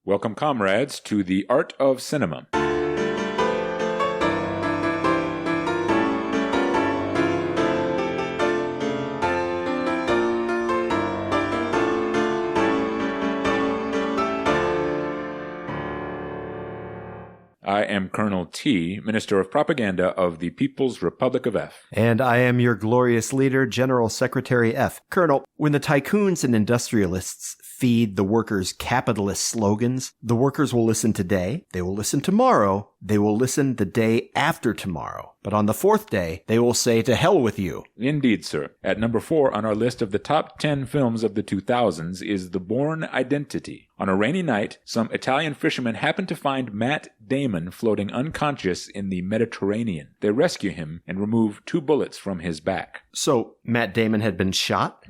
Welcome, comrades, to the Art of Cinema. I am Colonel T, Minister of Propaganda of the People's Republic of F. And I am your glorious leader, General Secretary F. Colonel, when the tycoons and industrialists feed the workers capitalist slogans, the workers will listen today, they will listen tomorrow, they will listen the day after tomorrow. But on the fourth day, they will say, to hell with you. Indeed, sir. At number 4 on our list of the top 10 films of the 2000s is The Bourne Identity. On a rainy night, some Italian fishermen happen to find Matt Damon floating unconscious in the Mediterranean. They rescue him and remove 2 bullets from his back. So, Matt Damon had been shot?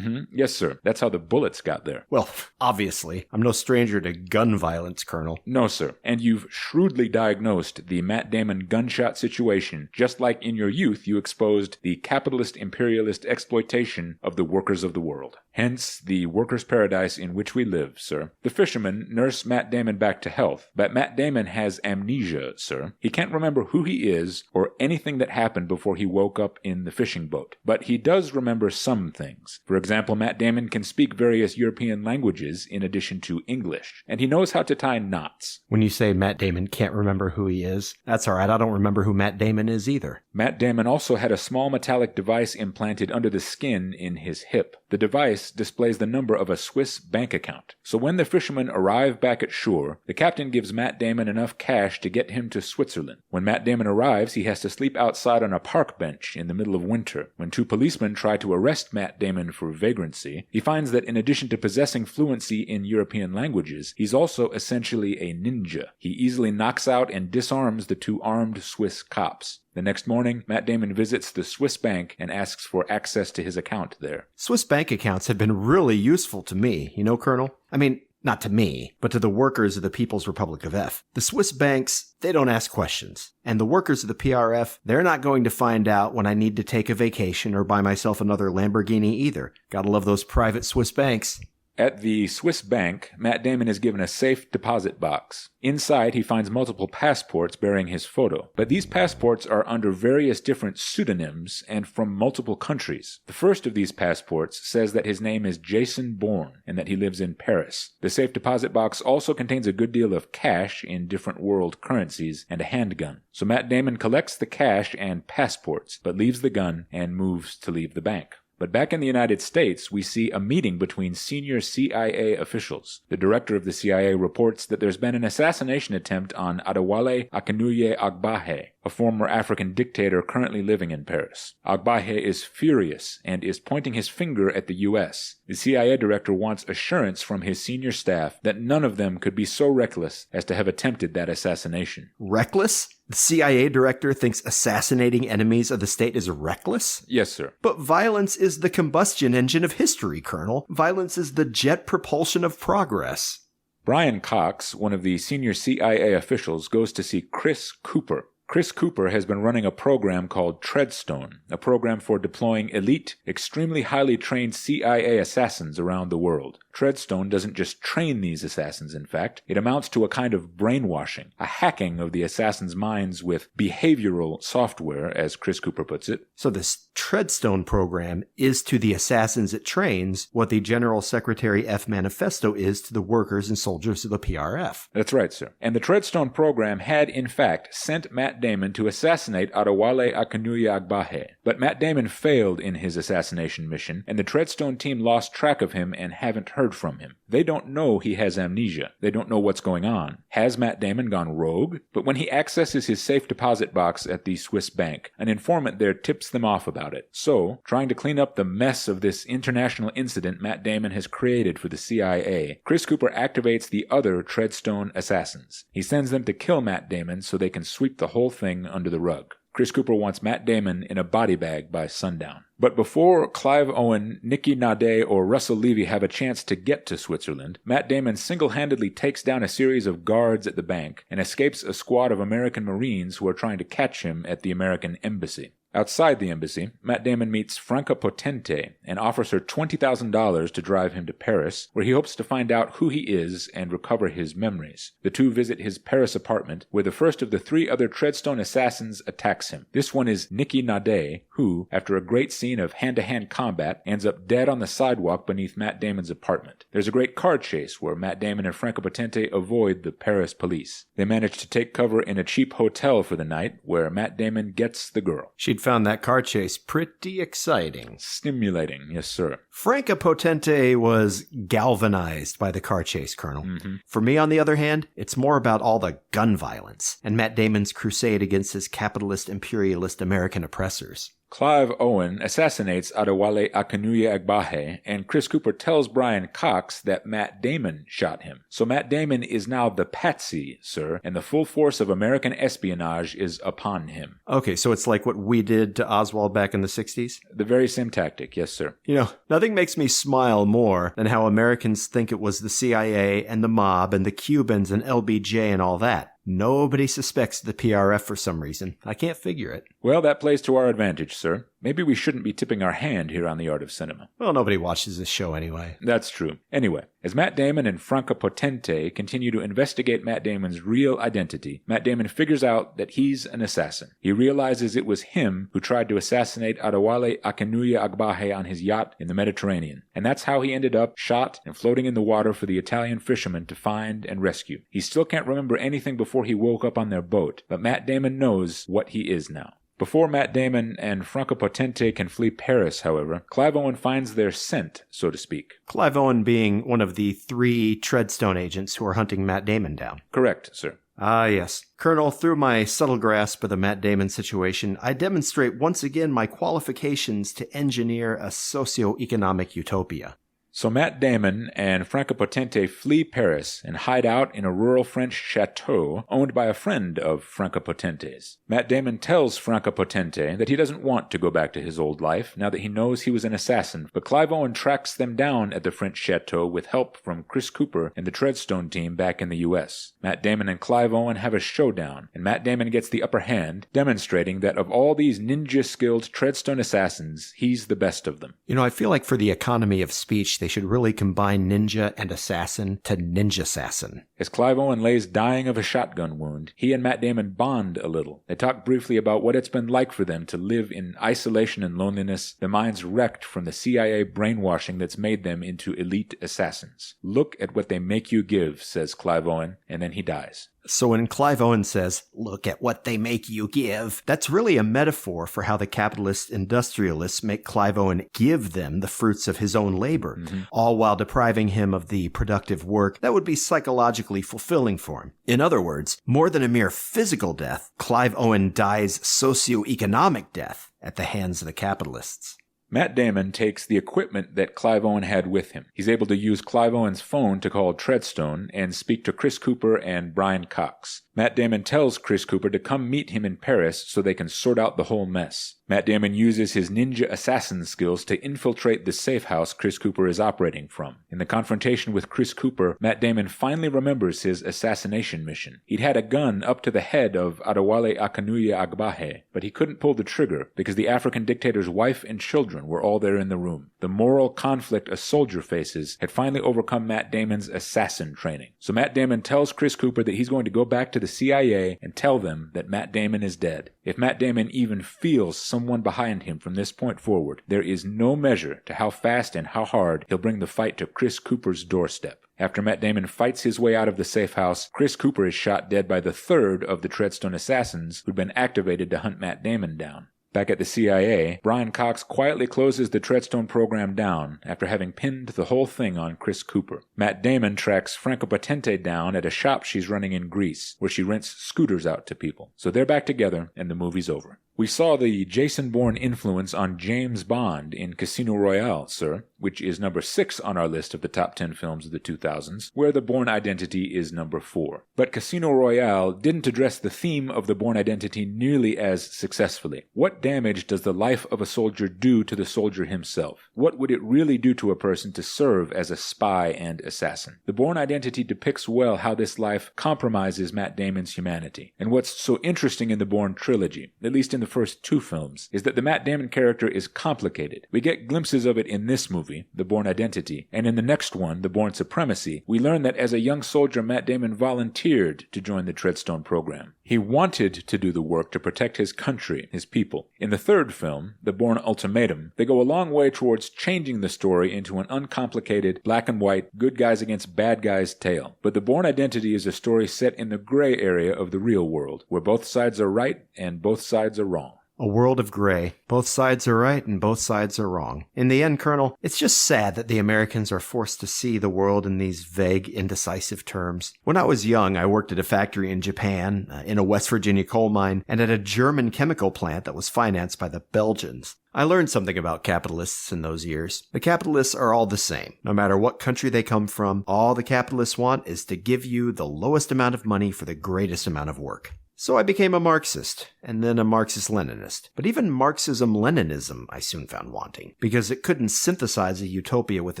Yes, sir. That's how the bullets got there. Well, obviously. I'm no stranger to gun violence, Colonel. No, sir. And you've shrewdly diagnosed the Matt Damon gunshot situation, just like in your youth you exposed the capitalist imperialist exploitation of the workers of the world. Hence, the workers' paradise in which we live, sir. The fishermen nurse Matt Damon back to health, but Matt Damon has amnesia, sir. He can't remember who he is or anything that happened before he woke up in the fishing boat. But he does remember some things. For example, Matt Damon can speak various European languages in addition to English, and he knows how to tie knots. When you say Matt Damon can't remember who he is, that's all right. I don't remember who Matt Damon is either. Matt Damon also had a small metallic device implanted under the skin in his hip. The device displays the number of a Swiss bank account. So when the fishermen arrive back at shore, the captain gives Matt Damon enough cash to get him to Switzerland. When Matt Damon arrives, he has to sleep outside on a park bench in the middle of winter. When 2 policemen try to arrest Matt Damon for vagrancy, he finds that in addition to possessing fluency in European languages, he's also essentially a ninja. He easily knocks out and disarms the 2 armed Swiss cops. The next morning, Matt Damon visits the Swiss bank and asks for access to his account there. Swiss bank accounts have been really useful to me, you know, Colonel? I mean, not to me, but to the workers of the People's Republic of F. The Swiss banks, they don't ask questions. And the workers of the PRF, they're not going to find out when I need to take a vacation or buy myself another Lamborghini either. Gotta love those private Swiss banks. At the Swiss bank, Matt Damon is given a safe deposit box. Inside, he finds multiple passports bearing his photo, but these passports are under various different pseudonyms and from multiple countries. The first of these passports says that his name is Jason Bourne and that he lives in Paris. The safe deposit box also contains a good deal of cash in different world currencies and a handgun. So Matt Damon collects the cash and passports, but leaves the gun and moves to leave the bank. But back in the United States, we see a meeting between senior CIA officials. The director of the CIA reports that there's been an assassination attempt on Adewale Akinnuye Agbaje, a former African dictator currently living in Paris. Agbaje is furious and is pointing his finger at the U.S. The CIA director wants assurance from his senior staff that none of them could be so reckless as to have attempted that assassination. Reckless? The CIA director thinks assassinating enemies of the state is reckless? Yes, sir. But violence is the combustion engine of history, Colonel. Violence is the jet propulsion of progress. Brian Cox, one of the senior CIA officials, goes to see Chris Cooper. Chris Cooper has been running a program called Treadstone, a program for deploying elite, extremely highly trained CIA assassins around the world. Treadstone doesn't just train these assassins, in fact. It amounts to a kind of brainwashing, a hacking of the assassins' minds with behavioral software, as Chris Cooper puts it. So this Treadstone program is to the assassins it trains what the General Secretary F manifesto is to the workers and soldiers of the PRF. That's right, sir. And the Treadstone program had, in fact, sent Matt Damon to assassinate Adewale Akinnuye Agbaje. But Matt Damon failed in his assassination mission, and the Treadstone team lost track of him and haven't heard from him. They don't know he has amnesia. They don't know what's going on. Has Matt Damon gone rogue? But when he accesses his safe deposit box at the Swiss bank, an informant there tips them off about it. So, trying to clean up the mess of this international incident Matt Damon has created for the CIA, Chris Cooper activates the other Treadstone assassins. He sends them to kill Matt Damon so they can sweep the whole thing under the rug. Chris Cooper wants Matt Damon in a body bag by sundown. But before Clive Owen, Nicky Nadet, or Russell Levy have a chance to get to Switzerland, Matt Damon single-handedly takes down a series of guards at the bank and escapes a squad of American Marines who are trying to catch him at the American embassy. Outside the embassy, Matt Damon meets Franca Potente and offers her $20,000 to drive him to Paris, where he hopes to find out who he is and recover his memories. The two visit his Paris apartment, where the first of the 3 other Treadstone assassins attacks him. This one is Nikki Nade, who, after a great scene of hand-to-hand combat, ends up dead on the sidewalk beneath Matt Damon's apartment. There's a great car chase where Matt Damon and Franca Potente avoid the Paris police. They manage to take cover in a cheap hotel for the night, where Matt Damon gets the girl. She'd found that car chase pretty exciting. Stimulating, yes sir. Franca Potente was galvanized by the car chase, Colonel. For me, on the other hand, it's more about all the gun violence and Matt Damon's crusade against his capitalist, imperialist American oppressors. Clive Owen assassinates Adewale Akinnuye Agbaje, and Chris Cooper tells Brian Cox that Matt Damon shot him. So Matt Damon is now the patsy, sir, and the full force of American espionage is upon him. Okay, so it's like what we did to Oswald back in the 60s? The very same tactic, yes, sir. You know, nothing makes me smile more than how Americans think it was the CIA and the mob and the Cubans and LBJ and all that. Nobody suspects the PRF for some reason. I can't figure it. Well, that plays to our advantage, sir. Maybe we shouldn't be tipping our hand here on The Art of Cinema. Well, nobody watches this show anyway. That's true. Anyway, as Matt Damon and Franca Potente continue to investigate Matt Damon's real identity, Matt Damon figures out that he's an assassin. He realizes it was him who tried to assassinate Adewale Akinnuye Agbaje on his yacht in the Mediterranean. And that's how he ended up shot and floating in the water for the Italian fishermen to find and rescue. He still can't remember anything before he woke up on their boat, but Matt Damon knows what he is now. Before Matt Damon and Franca Potente can flee Paris, however, Clive Owen finds their scent, so to speak. Clive Owen being one of the 3 Treadstone agents who are hunting Matt Damon down. Correct, sir. Ah, yes. Colonel, through my subtle grasp of the Matt Damon situation, I demonstrate once again my qualifications to engineer a socio-economic utopia. So Matt Damon and Franca Potente flee Paris and hide out in a rural French chateau owned by a friend of Franca Potente's. Matt Damon tells Franca Potente that he doesn't want to go back to his old life now that he knows he was an assassin, but Clive Owen tracks them down at the French chateau with help from Chris Cooper and the Treadstone team back in the U.S. Matt Damon and Clive Owen have a showdown, and Matt Damon gets the upper hand, demonstrating that of all these ninja-skilled Treadstone assassins, he's the best of them. You know, I feel like for the economy of speech, they should really combine ninja and assassin to ninja-assassin. As Clive Owen lays dying of a shotgun wound, he and Matt Damon bond a little. They talk briefly about what it's been like for them to live in isolation and loneliness, their minds wrecked from the CIA brainwashing that's made them into elite assassins. Look at what they make you give, says Clive Owen, and then he dies. So when Clive Owen says, look at what they make you give, that's really a metaphor for how the capitalist industrialists make Clive Owen give them the fruits of his own labor, all while depriving him of the productive work that would be psychologically fulfilling for him. In other words, more than a mere physical death, Clive Owen dies socioeconomic death at the hands of the capitalists. Matt Damon takes the equipment that Clive Owen had with him. He's able to use Clive Owen's phone to call Treadstone and speak to Chris Cooper and Brian Cox. Matt Damon tells Chris Cooper to come meet him in Paris so they can sort out the whole mess. Matt Damon uses his ninja assassin skills to infiltrate the safe house Chris Cooper is operating from. In the confrontation with Chris Cooper, Matt Damon finally remembers his assassination mission. He'd had a gun up to the head of Adewale Akinnuye Agbaje, but he couldn't pull the trigger because the African dictator's wife and children were all there in the room. The moral conflict a soldier faces had finally overcome Matt Damon's assassin training. So Matt Damon tells Chris Cooper that he's going to go back to the CIA and tell them that Matt Damon is dead. If Matt Damon even feels someone behind him from this point forward, there is no measure to how fast and how hard he'll bring the fight to Chris Cooper's doorstep. After Matt Damon fights his way out of the safe house, Chris Cooper is shot dead by the 3rd of the Treadstone assassins who'd been activated to hunt Matt Damon down. Back at the CIA, Brian Cox quietly closes the Treadstone program down after having pinned the whole thing on Chris Cooper. Matt Damon tracks Franca Potente down at a shop she's running in Greece, where she rents scooters out to people. So they're back together, and the movie's over. We saw the Jason Bourne influence on James Bond in Casino Royale, sir, which is number 6 on our list of the top 10 films of the 2000s, where the Bourne identity is number 4. But Casino Royale didn't address the theme of the Bourne identity nearly as successfully. What damage does the life of a soldier do to the soldier himself? What would it really do to a person to serve as a spy and assassin? The Bourne identity depicts well how this life compromises Matt Damon's humanity. And what's so interesting in the Bourne trilogy, at least in the first two films is that the Matt Damon character is complicated. We get glimpses of it in this movie, The Bourne Identity, and in the next one, The Bourne Supremacy, we learn that as a young soldier, Matt Damon volunteered to join the Treadstone program. He wanted to do the work to protect his country, his people. In the third film, The Bourne Ultimatum, they go a long way towards changing the story into an uncomplicated, black and white, good guys against bad guys tale. But The Bourne Identity is a story set in the gray area of the real world, where both sides are right and both sides are wrong. A world of gray. Both sides are right and both sides are wrong. In the end, Colonel, it's just sad that the Americans are forced to see the world in these vague, indecisive terms. When I was young, I worked at a factory in Japan, in a West Virginia coal mine, and at a German chemical plant that was financed by the Belgians. I learned something about capitalists in those years. The capitalists are all the same. No matter what country they come from, all the capitalists want is to give you the lowest amount of money for the greatest amount of work. So I became a Marxist, and then a Marxist-Leninist. But even Marxism-Leninism I soon found wanting, because it couldn't synthesize a utopia with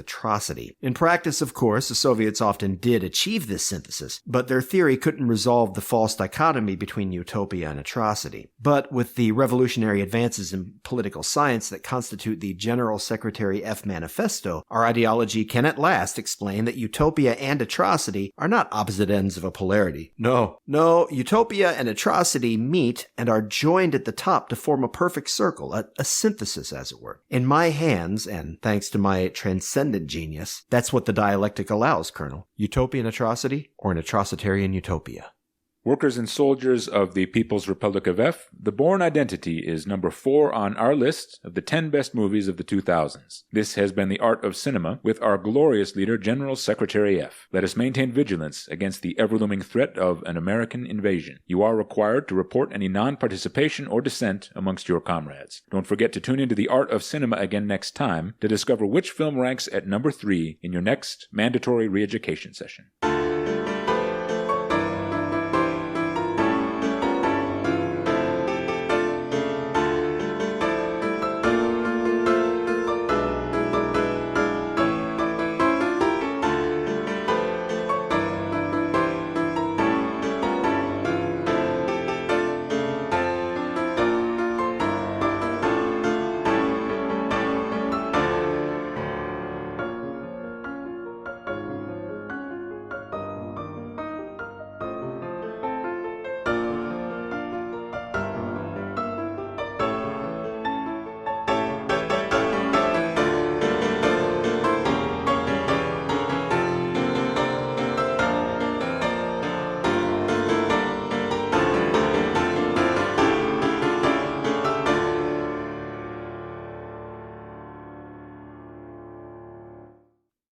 atrocity. In practice, of course, the Soviets often did achieve this synthesis, but their theory couldn't resolve the false dichotomy between utopia and atrocity. But with the revolutionary advances in political science that constitute the General Secretary F Manifesto, our ideology can at last explain that utopia and atrocity are not opposite ends of a polarity. No, utopia and atrocity meet and are joined at the top to form a perfect circle, a synthesis, as it were. In my hands, and thanks to my transcendent genius, that's what the dialectic allows, Colonel. Utopian atrocity or an atrocitarian utopia. Workers and soldiers of the People's Republic of F, The Bourne Identity is number 4 on our list of the 10 best movies of the 2000s. This has been the art of cinema with our glorious leader, General Secretary F. Let us maintain vigilance against the ever-looming threat of an American invasion. You are required to report any non-participation or dissent amongst your comrades. Don't forget to tune into the art of cinema again next time to discover which film ranks at number 3 in your next mandatory re-education session.